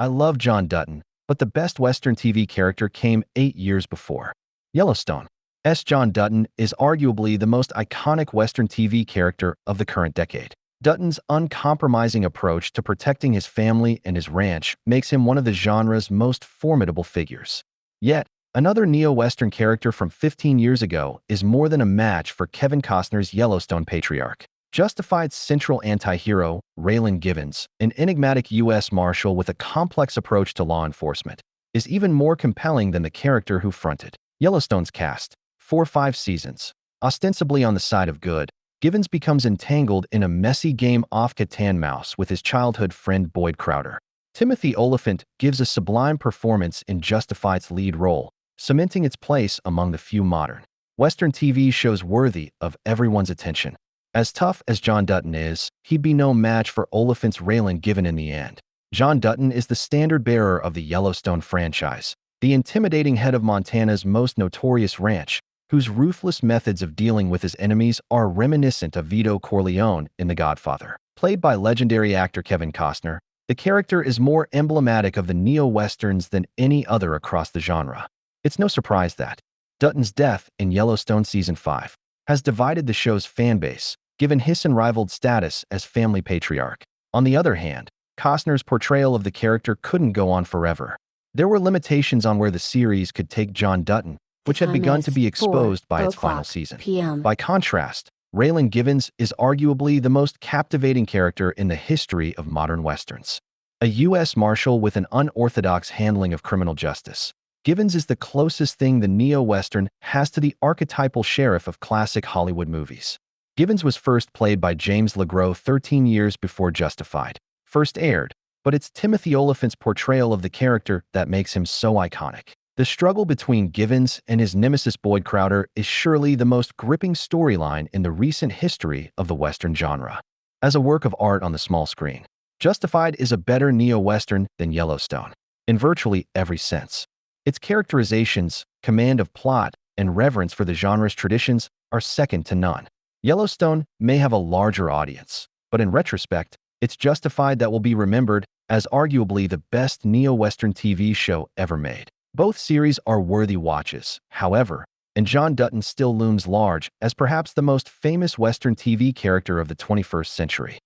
I love John Dutton, but the best Western TV character came 8 years before. Yellowstone. John Dutton is arguably the most iconic Western TV character of the current decade. Dutton's uncompromising approach to protecting his family and his ranch makes him one of the genre's most formidable figures. Yet, another neo-Western character from 15 years ago is more than a match for Kevin Costner's Yellowstone patriarch. Justified's central anti-hero, Raylan Givens, an enigmatic U.S. Marshal with a complex approach to law enforcement, is even more compelling than the character who fronted Yellowstone's cast. For 5 seasons, ostensibly on the side of good, Givens becomes entangled in a messy game of cat and mouse with his childhood friend Boyd Crowder. Timothy Olyphant gives a sublime performance in Justified's lead role, cementing its place among the few modern Western TV shows worthy of everyone's attention. As tough as John Dutton is, he'd be no match for Olyphant's Raylan Givens in the end. John Dutton is the standard-bearer of the Yellowstone franchise, the intimidating head of Montana's most notorious ranch, whose ruthless methods of dealing with his enemies are reminiscent of Vito Corleone in The Godfather. Played by legendary actor Kevin Costner, the character is more emblematic of the neo-westerns than any other across the genre. It's no surprise that Dutton's death in Yellowstone Season 5 has divided the show's fanbase, given his unrivaled status as family patriarch. On the other hand, Costner's portrayal of the character couldn't go on forever. There were limitations on where the series could take John Dutton, which had begun to be exposed by its final season. By contrast, Raylan Givens is arguably the most captivating character in the history of modern westerns. A U.S. Marshal with an unorthodox handling of criminal justice, Givens is the closest thing the neo-western has to the archetypal sheriff of classic Hollywood movies. Givens was first played by James LeGros 13 years before Justified first aired, but it's Timothy Olyphant's portrayal of the character that makes him so iconic. The struggle between Givens and his nemesis Boyd Crowder is surely the most gripping storyline in the recent history of the Western genre. As a work of art on the small screen, Justified is a better neo-Western than Yellowstone, in virtually every sense. Its characterizations, command of plot, and reverence for the genre's traditions are second to none. Yellowstone may have a larger audience, but in retrospect, it's Justified that will be remembered as arguably the best neo-Western TV show ever made. Both series are worthy watches, however, and John Dutton still looms large as perhaps the most famous Western TV character of the 21st century.